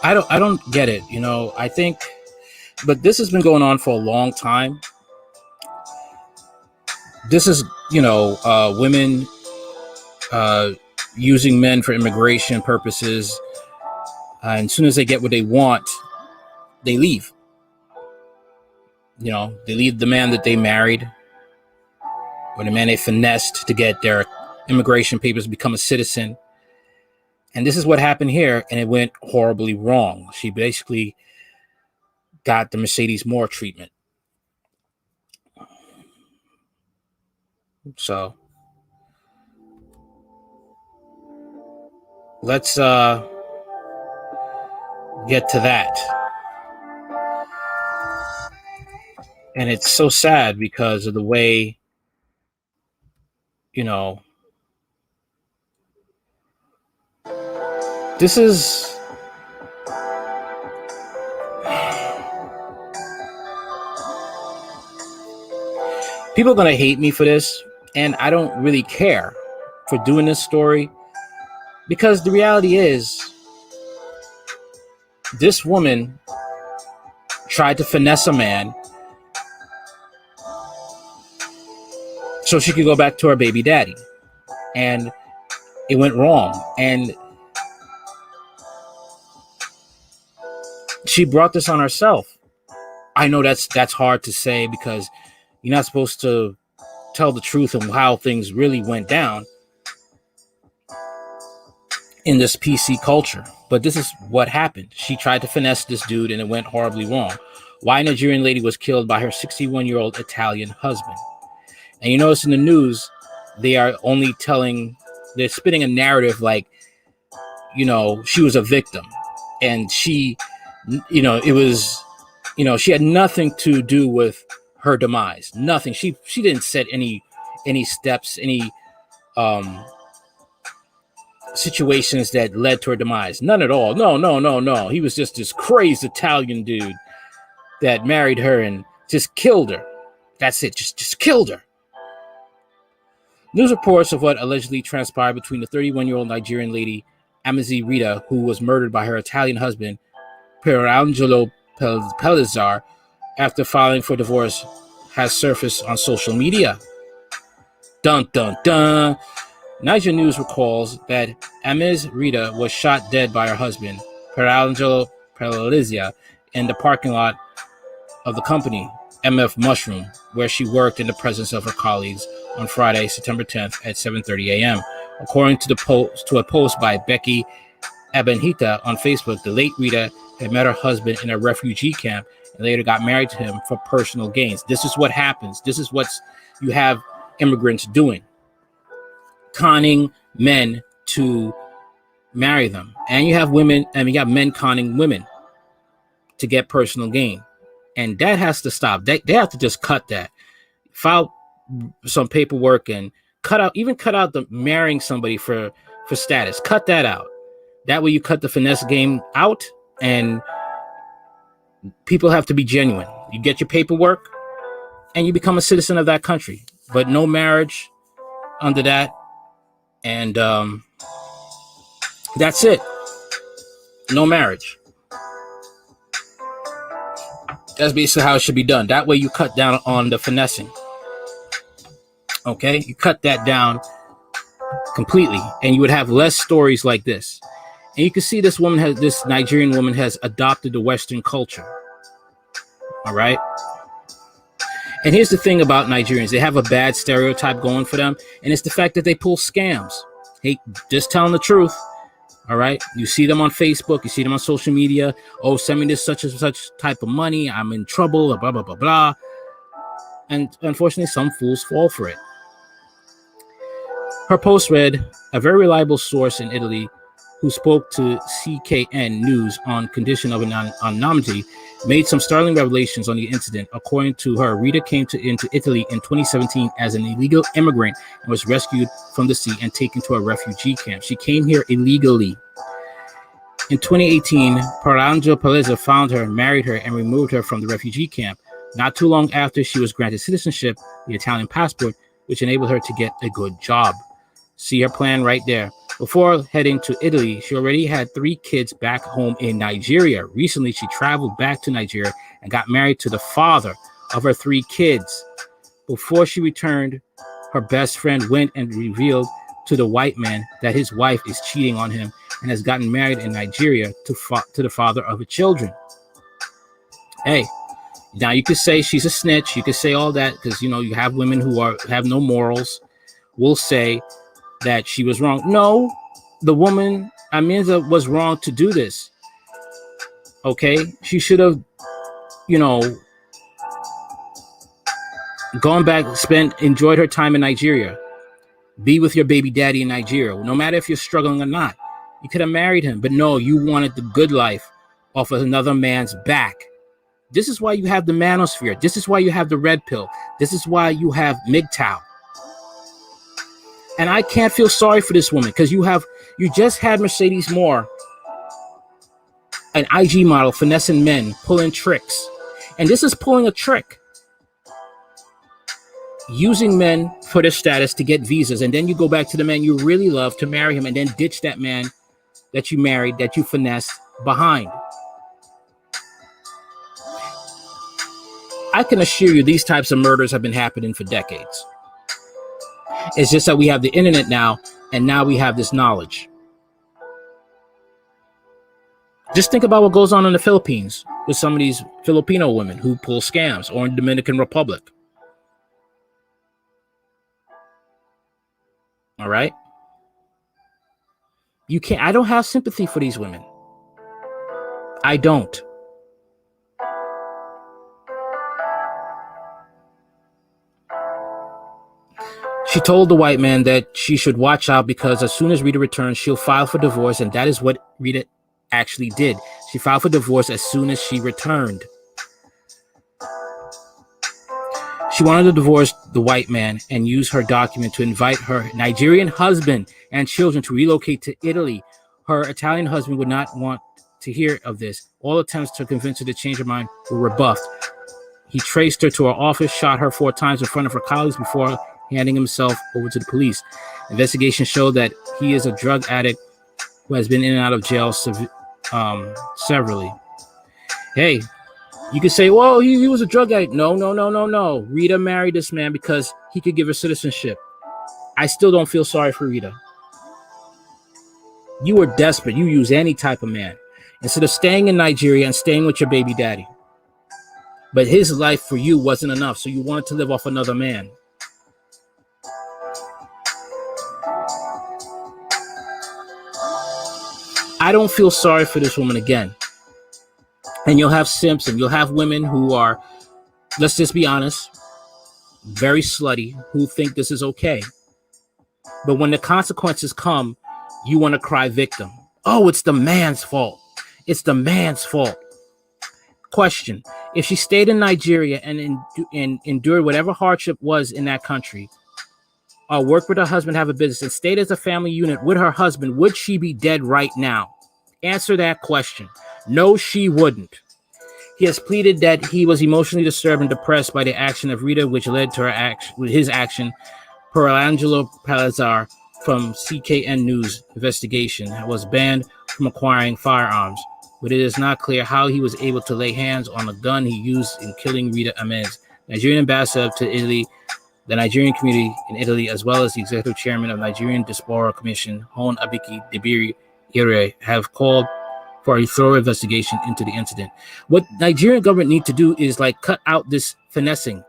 I don't get it. I think, but this has been going on for a long time. This is, women using men for immigration purposes. And as soon as they get what they want, they leave. They leave the man that they married or the man they finessed to get their immigration papers, become a citizen. And this is what happened here, and it went horribly wrong. She basically got the Mercedes Morr treatment. So let's get to that. And it's so sad because of the way, this is people are going to hate me for this, and I don't really care for doing this story, because the reality is this woman tried to finesse a man so she could go back to her baby daddy, and it went wrong. And she brought this on herself. I know that's hard to say, because you're not supposed to tell the truth of how things really went down in this PC culture. But this is what happened. She tried to finesse this dude, and it went horribly wrong. Why a Nigerian lady was killed by her 61-year-old Italian husband. And you notice in the news, they are only they're spinning a narrative like, she was a victim, and she, it was, she had nothing to do with her demise. Nothing. She didn't set any steps, any situations that led to her demise. None at all. No. He was just this crazy Italian dude that married her and just killed her. That's it. Just killed her. News reports of what allegedly transpired between the 31-year-old Nigerian lady, Amazi Rita, who was murdered by her Italian husband, Pierangelo Pellizzar, after filing for divorce, has surfaced on social media. Dun, dun, dun. Niger News recalls that Amazi Rita was shot dead by her husband, Pierangelo Pellizzar, in the parking lot of the company, MF Mushroom, where she worked in the presence of her colleagues on Friday, September 10th at 7:30 a.m. According to a post by Becky Abenhita on Facebook, the late Rita had met her husband in a refugee camp and later got married to him for personal gains. This is what happens. This is what you have immigrants doing, conning men to marry them. And you have women, and you have men conning women to get personal gain. And that has to stop. They have to just cut that. File some paperwork and cut out the marrying somebody for status. Cut that out. That way you cut the finesse game out, and people have to be genuine. You get your paperwork and you become a citizen of that country, but no marriage under that. And that's it. No marriage. That's basically how it should be done. That way you cut down on the finessing. Okay? You cut that down completely, and you would have less stories like this. And you can see this Nigerian woman has adopted the Western culture. All right? And here's the thing about Nigerians. They have a bad stereotype going for them, and it's the fact that they pull scams. Hey, just telling the truth. All right. You see them on Facebook. You see them on social media. Oh, send me this such and such type of money. I'm in trouble. Blah, blah, blah, blah. And unfortunately, some fools fall for it. Her post read, a very reliable source in Italy who spoke to CKN News on condition of anonymity made some startling revelations on the incident. According to her, Rita came into Italy in 2017 as an illegal immigrant and was rescued from the sea and taken to a refugee camp. She came here illegally. In 2018, Pierangelo Pellizzar found her, married her, and removed her from the refugee camp. Not too long after, she was granted citizenship, the Italian passport, which enabled her to get a good job. See her plan right there. Before heading to Italy, she already had 3 kids back home in Nigeria. Recently, she traveled back to Nigeria and got married to the father of her 3 kids. Before she returned, her best friend went and revealed to the white man that his wife is cheating on him and has gotten married in Nigeria to the father of her children. Hey, now you could say she's a snitch. You could say all that because, you have women who have no morals, will say that she was wrong. No, the woman, Aminza, was wrong to do this. Okay? She should have, gone back, enjoyed her time in Nigeria. Be with your baby daddy in Nigeria. No matter if you're struggling or not. You could have married him. But no, you wanted the good life off of another man's back. This is why you have the manosphere. This is why you have the red pill. This is why you have MGTOW. And I can't feel sorry for this woman because you just had Mercedes Morr, an IG model, finessing men, pulling tricks. And this is pulling a trick. Using men for their status to get visas. And then you go back to the man you really love to marry him and then ditch that man that you married, that you finessed behind. I can assure you these types of murders have been happening for decades. It's just that we have the internet now, and now we have this knowledge. Just think about what goes on in the Philippines with some of these Filipino women who pull scams, or in Dominican Republic. All right? I don't have sympathy for these women. I don't. She told the white man that she should watch out because as soon as Rita returns, she'll file for divorce. And that is what Rita actually did. She filed for divorce as soon as she returned. She wanted to divorce the white man and use her document to invite her Nigerian husband and children to relocate to Italy. Her Italian husband would not want to hear of this. All attempts to convince her to change her mind were rebuffed. He traced her to her office, shot her 4 times in front of her colleagues before handing himself over to the police. Investigation showed that he is a drug addict who has been in and out of jail severally. Hey, you could say, well, he was a drug addict. No. Rita married this man because he could give her citizenship. I still don't feel sorry for Rita. You were desperate. You use any type of man instead of staying in Nigeria and staying with your baby daddy. But his life for you wasn't enough, so you wanted to live off another man. I don't feel sorry for this woman again. And you'll have simps and you'll have women who are, let's just be honest, very slutty, who think this is okay. But when the consequences come, you want to cry victim. Oh, it's the man's fault. It's the man's fault. Question: if she stayed in Nigeria and endured whatever hardship was in that country, or worked with her husband, have a business, and stayed as a family unit with her husband, would she be dead right now? Answer that question. No, she wouldn't. He has pleaded that he was emotionally disturbed and depressed by the action of Rita, which led to his action. Per Angelo Palazar from CKN News investigation, was banned from acquiring firearms, but it is not clear how he was able to lay hands on the gun he used in killing Rita Amez. Nigerian ambassador to Italy, the Nigerian community in Italy, as well as the executive chairman of Nigerian Diaspora Commission, Hon Abiki Debiri Ire, have called for a thorough investigation into the incident. What Nigerian government need to do is cut out this finessing,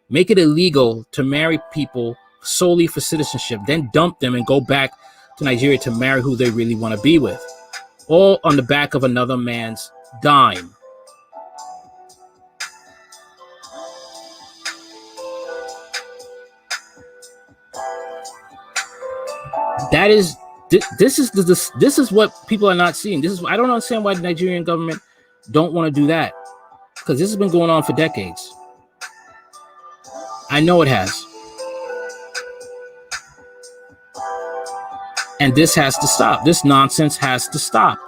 make it illegal to marry people solely for citizenship, then dump them and go back to Nigeria to marry who they really want to be with, all on the back of another man's dime. This is what people are not seeing. I don't understand why the Nigerian government don't want to do that, because this has been going on for decades. I know it has. And this has to stop. This nonsense has to stop,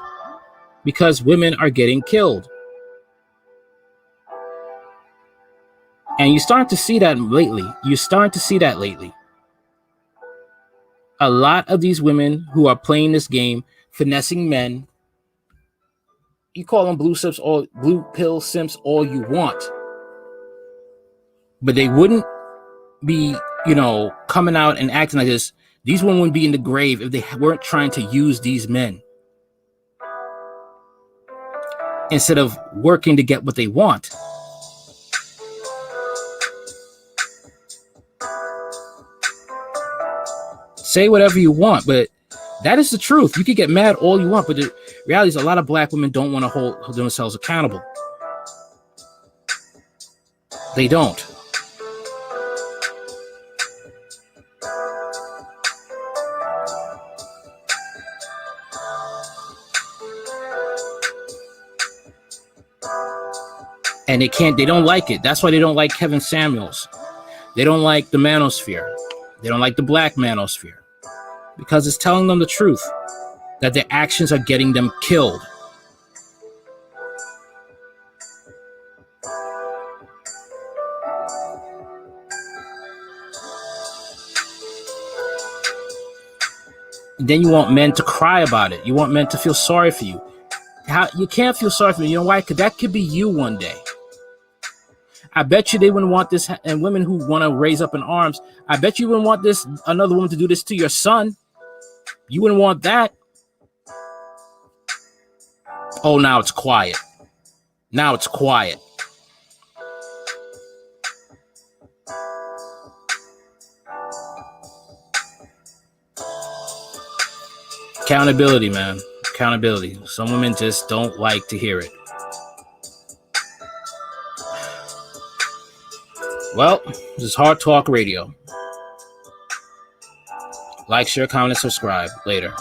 because women are getting killed. And you're starting to see that lately. A lot of these women who are playing this game, finessing men, you call them blue pill simps all you want, but they wouldn't be, coming out and acting like this. These women would be in the grave if they weren't trying to use these men instead of working to get what they want. Say whatever you want, but that is the truth. You could get mad all you want, but the reality is a lot of black women don't want to hold themselves accountable. They don't. And they don't like it. That's why they don't like Kevin Samuels. They don't like the manosphere. They don't like the black manosphere. Because it's telling them the truth, that their actions are getting them killed. And then you want men to cry about it. You want men to feel sorry for you. You can't feel sorry for me. You know why? Because that could be you one day. I bet you they wouldn't want this, and women who want to raise up in arms, I bet you wouldn't want another woman to do this to your son. You wouldn't want that. Oh, now it's quiet. Now it's quiet. Accountability, man. Accountability. Some women just don't like to hear it. Well, this is Hard Talk Radio. Like, share, comment, and subscribe. Later.